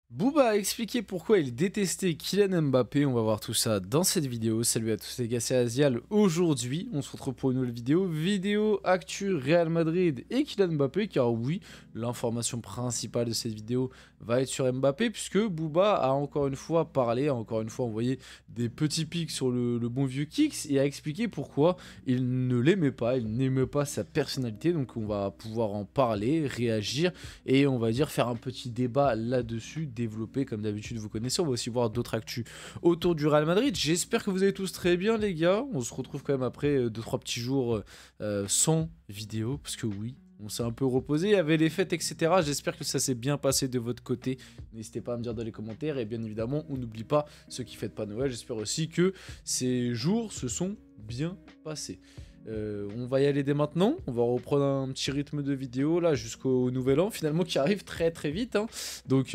Booba a expliqué pourquoi il détestait Kylian Mbappé, on va voir tout ça dans cette vidéo. Salut à tous les gars, c'est Azial. Aujourd'hui, on se retrouve pour une nouvelle vidéo actu Real Madrid et Kylian Mbappé, car oui, l'information principale de cette vidéo va être sur Mbappé, puisque Booba a encore une fois parlé, a encore une fois envoyé des petits pics sur le bon vieux Kicks et a expliqué pourquoi il ne l'aimait pas, il n'aimait pas sa personnalité. Donc on va pouvoir en parler, réagir et on va dire faire un petit débat là-dessus, développer comme d'habitude, vous connaissez. On va aussi voir d'autres actus autour du Real Madrid. J'espère que vous allez tous très bien les gars. On se retrouve quand même après 2-3 petits jours sans vidéo, parce que oui, on s'est un peu reposé, il y avait les fêtes, etc. J'espère que ça s'est bien passé de votre côté. N'hésitez pas à me dire dans les commentaires. Et bien évidemment, on n'oublie pas ceux qui ne fêtent pas Noël. J'espère aussi que ces jours se sont bien passés. On va y aller dès maintenant. On va reprendre un petit rythme de vidéo là jusqu'au nouvel an finalement qui arrive très très vite, hein. Donc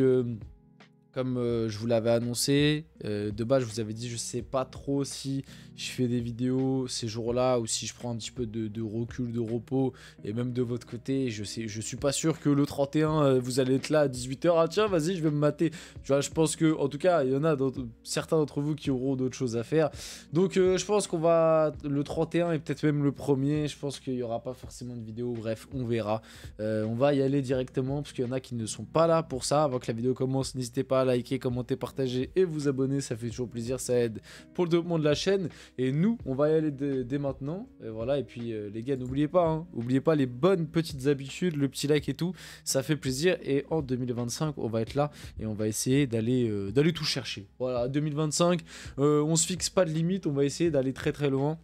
comme je vous l'avais annoncé, de base je vous avais dit je sais pas trop si je fais des vidéos ces jours-là ou si je prends un petit peu de recul, de repos, et même de votre côté, je suis pas sûr que le 31 vous allez être là à 18 h, ah tiens vas-y je vais me mater, tu vois. Je pense que en tout cas il y en a certains d'entre vous qui auront d'autres choses à faire, donc je pense qu'on va le 31 et peut-être même le premier, je pense qu'il y aura pas forcément de vidéo, bref on verra. On va y aller directement parce qu'il y en a qui ne sont pas là pour ça. Avant que la vidéo commence, n'hésitez pas à liker, commenter, partager et vous abonner, ça fait toujours plaisir, ça aide pour le développement de la chaîne. Et nous, on va y aller dès maintenant. Et voilà, et puis les gars, n'oubliez pas, hein, n'oubliez pas les bonnes petites habitudes, le petit like et tout, ça fait plaisir. Et en 2025, on va être là et on va essayer d'aller tout chercher. Voilà, 2025, on se fixe pas de limite, on va essayer d'aller très très loin.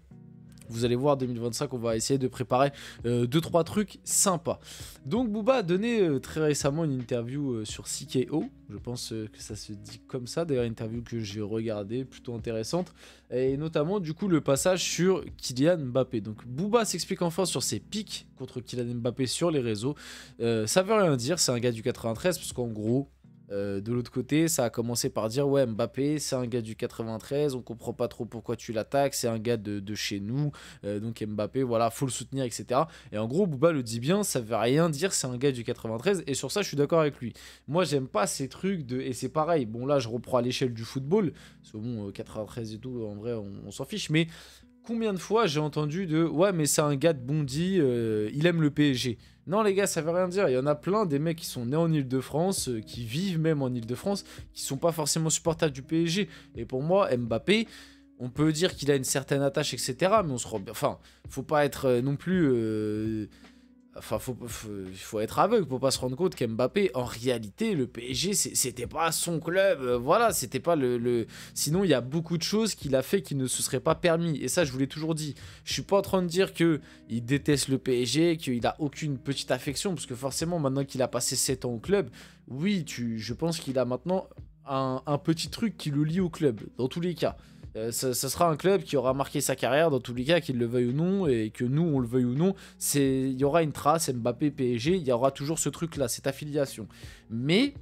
Vous allez voir, 2025, on va essayer de préparer 2-3 trucs sympas. Donc Booba a donné très récemment une interview sur CKO. Je pense que ça se dit comme ça. D'ailleurs, une interview que j'ai regardée, plutôt intéressante. Et notamment, du coup, le passage sur Kylian Mbappé. Donc Booba s'explique enfin sur ses pics contre Kylian Mbappé sur les réseaux. Ça veut rien dire, c'est un gars du 93, parce qu'en gros... de l'autre côté, ça a commencé par dire ouais, Mbappé c'est un gars du 93, on comprend pas trop pourquoi tu l'attaques, c'est un gars de chez nous, donc Mbappé voilà, faut le soutenir, etc. Et en gros Booba le dit bien, ça veut rien dire, c'est un gars du 93, et sur ça je suis d'accord avec lui. Moi j'aime pas ces trucs de, et c'est pareil, bon là je reprends à l'échelle du football, parce que bon 93 et tout, en vrai on s'en fiche, mais combien de fois j'ai entendu de ouais mais c'est un gars de Bondy, il aime le PSG. Non les gars, ça veut rien dire. Il y en a plein des mecs qui sont nés en Ile-de-France, qui vivent même en Ile-de-France, qui sont pas forcément supporters du PSG. Et pour moi, Mbappé, on peut dire qu'il a une certaine attache, etc. Mais on se rend bien. Enfin, faut pas être non plus. Enfin, il faut être aveugle pour pas se rendre compte qu'Mbappé, en réalité, le PSG, c'était pas son club. Voilà, c'était pas Sinon, il y a beaucoup de choses qu'il a fait qui ne se seraient pas permis. Et ça, je vous l'ai toujours dit. Je suis pas en train de dire qu'il déteste le PSG, qu'il a aucune petite affection, parce que forcément, maintenant qu'il a passé 7 ans au club, oui, je pense qu'il a maintenant un petit truc qui le lie au club, dans tous les cas. Ça sera un club qui aura marqué sa carrière dans tous les cas, qu'il le veuille ou non, et que nous on le veuille ou non, il y aura une trace Mbappé PSG, il y aura toujours ce truc là, cette affiliation. Mais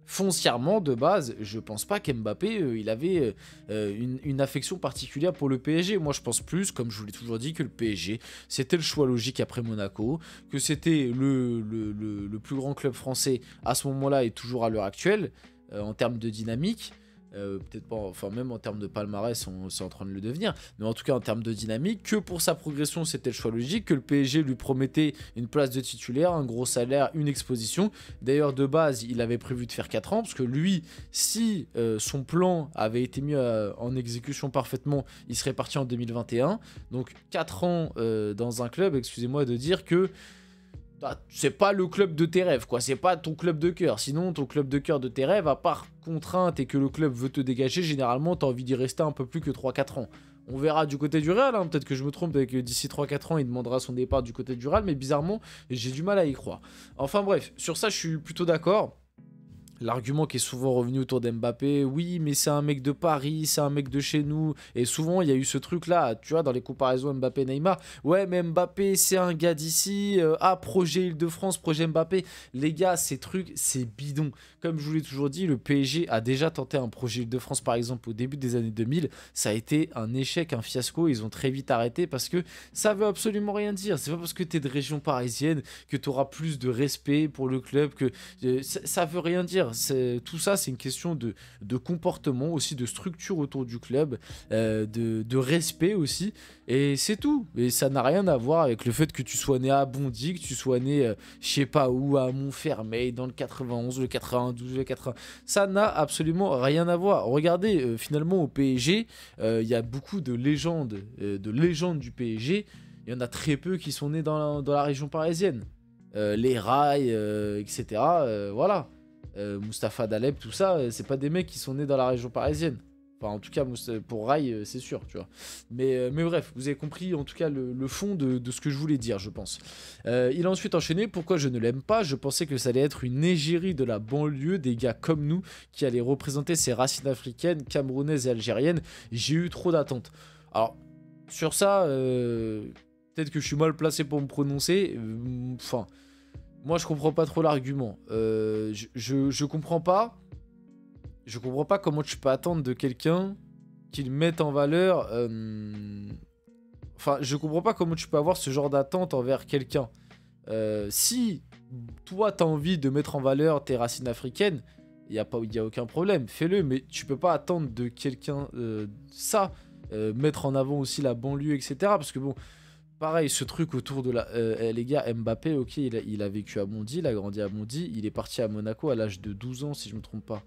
foncièrement de base, je pense pas qu'Mbappé il avait une affection particulière pour le PSG. Moi je pense plus, comme je vous l'ai toujours dit, que le PSG c'était le choix logique après Monaco, que c'était le plus grand club français à ce moment-là et toujours à l'heure actuelle en termes de dynamique. Peut-être pas, enfin même en termes de palmarès c'est en train de le devenir, mais en tout cas en termes de dynamique, que pour sa progression c'était le choix logique, que le PSG lui promettait une place de titulaire, un gros salaire, une exposition. D'ailleurs de base il avait prévu de faire 4 ans, parce que lui si son plan avait été mis en exécution parfaitement, il serait parti en 2021, donc 4 ans dans un club, excusez-moi de dire que c'est pas le club de tes rêves, quoi. C'est pas ton club de cœur. Sinon, ton club de cœur de tes rêves, à part contrainte et que le club veut te dégager, généralement, t'as envie d'y rester un peu plus que 3-4 ans. On verra du côté du Real, hein. Peut-être que je me trompe et que d'ici 3-4 ans, il demandera son départ du côté du Real, mais bizarrement, j'ai du mal à y croire. Enfin bref, sur ça, je suis plutôt d'accord. L'argument qui est souvent revenu autour d'Mbappé, oui, mais c'est un mec de Paris, c'est un mec de chez nous. Et souvent, il y a eu ce truc-là, tu vois, dans les comparaisons Mbappé-Neymar. Ouais, mais Mbappé, c'est un gars d'ici. Projet Île-de-France, projet Mbappé. Les gars, ces trucs, c'est bidon. Comme je vous l'ai toujours dit, le PSG a déjà tenté un projet Île-de-France, par exemple, au début des années 2000. Ça a été un échec, un fiasco. Ils ont très vite arrêté parce que ça veut absolument rien dire. C'est pas parce que tu es de région parisienne que tu auras plus de respect pour le club, que ça veut rien dire. dire, tout ça, c'est une question de comportement, aussi de structure autour du club, de respect aussi, et c'est tout. Et ça n'a rien à voir avec le fait que tu sois né à Bondy, que tu sois né, je sais pas où, à Montfermeil, dans le 91, le 92, le 80. Ça n'a absolument rien à voir. Regardez, finalement, au PSG, il y a beaucoup de légendes du PSG. Il y en a très peu qui sont nés dans la région parisienne. Les Rails, etc. Voilà. Mustapha Daleb, tout ça, c'est pas des mecs qui sont nés dans la région parisienne. Enfin, en tout cas, pour Rail, c'est sûr, tu vois. Mais bref, vous avez compris, en tout cas, le fond de ce que je voulais dire, je pense. Il a ensuite enchaîné. Pourquoi je ne l'aime pas? Je pensais que ça allait être une égérie de la banlieue, des gars comme nous, qui allaient représenter ses racines africaines, camerounaises et algériennes. J'ai eu trop d'attentes. Alors, sur ça, peut-être que je suis mal placé pour me prononcer. Enfin, moi, je comprends pas trop l'argument. Je comprends pas. Je comprends pas comment tu peux attendre de quelqu'un qu'il mette en valeur. Enfin, je comprends pas comment tu peux avoir ce genre d'attente envers quelqu'un. Si toi, t'as envie de mettre en valeur tes racines africaines, il y a aucun problème. Fais-le, mais tu peux pas attendre de quelqu'un ça. Mettre en avant aussi la banlieue, etc. Parce que bon, pareil, ce truc autour de la... les gars, Mbappé, ok, il a vécu à Bondy, il a grandi à Bondy, il est parti à Monaco à l'âge de 12 ans, si je me trompe pas.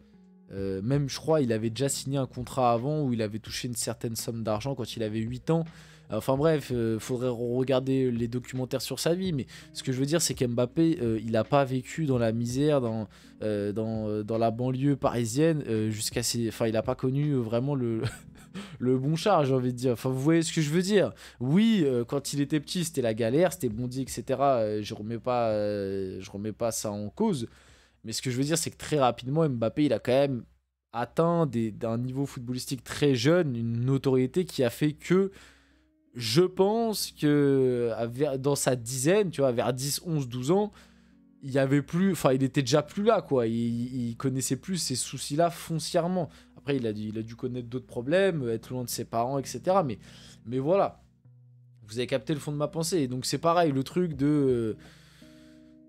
Même, je crois, il avait déjà signé un contrat avant où il avait touché une certaine somme d'argent quand il avait 8 ans. Enfin bref, faudrait regarder les documentaires sur sa vie, mais ce que je veux dire, c'est qu'Mbappé, il n'a pas vécu dans la misère, dans la banlieue parisienne, jusqu'à ses... Enfin, il n'a pas connu vraiment le bon char, j'ai envie de dire. Enfin, vous voyez ce que je veux dire. Oui, quand il était petit, c'était la galère, c'était Bondy, etc. Je remets pas ça en cause. Mais ce que je veux dire, c'est que très rapidement, Mbappé, il a quand même atteint d'un niveau footballistique très jeune, une notoriété qui a fait que je pense que dans sa dizaine, tu vois, vers 10, 11, 12 ans, il y avait plus, enfin, il était déjà plus là, quoi. Il connaissait plus ces soucis-là foncièrement. Après, il a dû connaître d'autres problèmes, être loin de ses parents, etc. Mais voilà, vous avez capté le fond de ma pensée. Et donc c'est pareil, le truc de...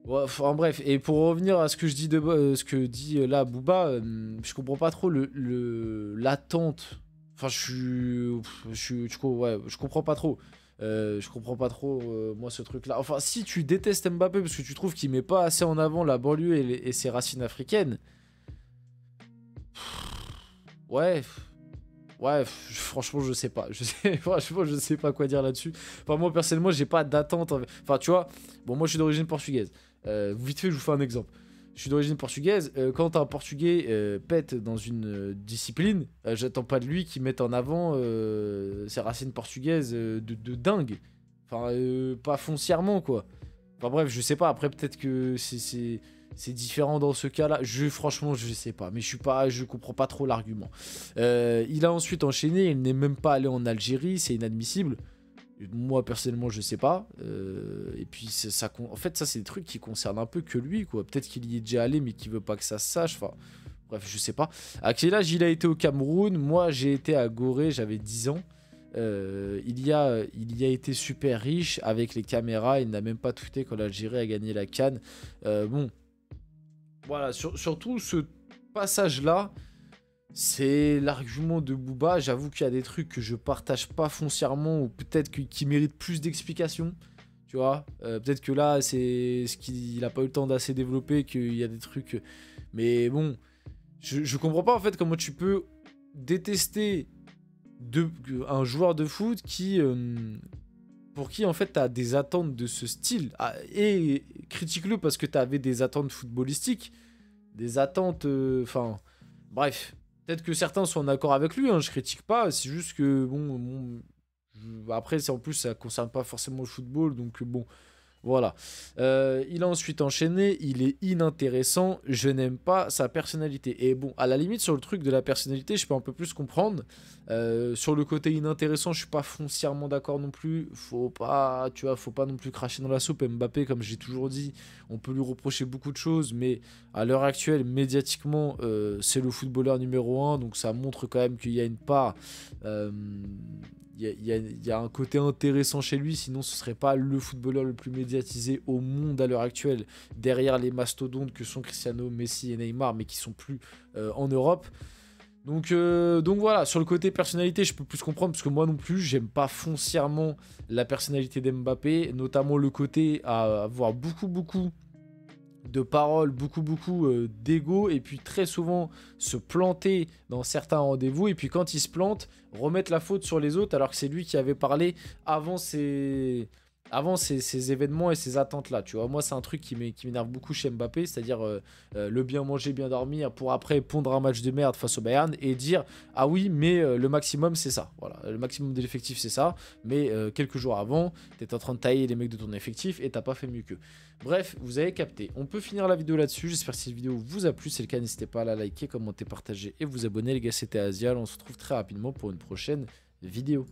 ouais, enfin, bref, et pour revenir à ce que je dis ce que dit là Booba, je comprends pas trop l'attente. Enfin, ouais, je comprends pas trop. Je comprends pas trop, moi, ce truc-là. Enfin, si tu détestes Mbappé parce que tu trouves qu'il met pas assez en avant la banlieue et ses racines africaines, ouais, ouais, franchement, je sais pas. Franchement, je sais pas quoi dire là-dessus. Enfin, moi, personnellement, j'ai pas d'attente. Enfin, tu vois, bon, moi, je suis d'origine portugaise. Vite fait, je vous fais un exemple. Je suis d'origine portugaise. Quand un Portugais pète dans une discipline, j'attends pas de lui qu'il mette en avant ses racines portugaises de dingue. Enfin, pas foncièrement, quoi. Enfin, bref, je sais pas. Après, peut-être que c'est différent dans ce cas-là. Franchement, je sais pas. Mais je comprends pas trop l'argument. Il a ensuite enchaîné. Il n'est même pas allé en Algérie. C'est inadmissible. Moi, personnellement, je sais pas. Et puis, en fait, ça, c'est des trucs qui concernent un peu que lui, quoi. Peut-être qu'il y est déjà allé, mais qu'il veut pas que ça se sache. Enfin, bref, je sais pas. À quel âge il a été au Cameroun? Moi, j'ai été à Gorée, j'avais 10 ans. Il y a été super riche avec les caméras. Il n'a même pas tweeté quand l'Algérie a gagné la CAN. Bon, voilà, surtout ce passage-là. C'est l'argument de Booba. J'avoue qu'il y a des trucs que je partage pas foncièrement ou peut-être qui méritent plus d'explications. Tu vois, peut-être que là, c'est ce qu'il a pas eu le temps d'assez développer, qu'il y a des trucs. Mais bon, je comprends pas en fait comment tu peux détester un joueur de foot pour qui en fait t'as des attentes de ce style. Et critique-le parce que t'avais des attentes footballistiques, des attentes. Enfin, bref. Peut-être que certains sont en accord avec lui, hein, je critique pas, c'est juste que, bon après, en plus, ça concerne pas forcément le football, donc bon, voilà. Il a ensuite enchaîné, il est inintéressant, je n'aime pas sa personnalité. Et bon, à la limite, sur le truc de la personnalité, je peux un peu plus comprendre. Sur le côté inintéressant, je suis pas foncièrement d'accord non plus. Faut pas non plus cracher dans la soupe. Mbappé, comme j'ai toujours dit, on peut lui reprocher beaucoup de choses, mais à l'heure actuelle, médiatiquement, c'est le footballeur numéro 1, donc ça montre quand même qu'il y a une part... il y a un côté intéressant chez lui, sinon ce serait pas le footballeur le plus médiatique médiatisé au monde à l'heure actuelle, derrière les mastodontes que sont Cristiano, Messi et Neymar, mais qui sont plus en Europe. Donc voilà, sur le côté personnalité, je peux plus comprendre, parce que moi non plus, j'aime pas foncièrement la personnalité d'Mbappé, notamment le côté à avoir beaucoup de paroles, beaucoup d'ego, et puis très souvent se planter dans certains rendez-vous, et puis quand il se plante, remettre la faute sur les autres, alors que c'est lui qui avait parlé avant ces événements et ces attentes-là, tu vois. Moi, c'est un truc qui m'énerve beaucoup chez Mbappé, c'est-à-dire le bien manger, bien dormir, pour après pondre un match de merde face au Bayern et dire « Ah oui, mais le maximum, c'est ça. » Voilà, le maximum de l'effectif, c'est ça, mais quelques jours avant, t'es en train de tailler les mecs de ton effectif et t'as pas fait mieux qu'eux. Bref, vous avez capté. On peut finir la vidéo là-dessus. J'espère que cette vidéo vous a plu. Si c'est le cas, n'hésitez pas à la liker, commenter, partager et vous abonner. Les gars, c'était Azial. On se retrouve très rapidement pour une prochaine vidéo.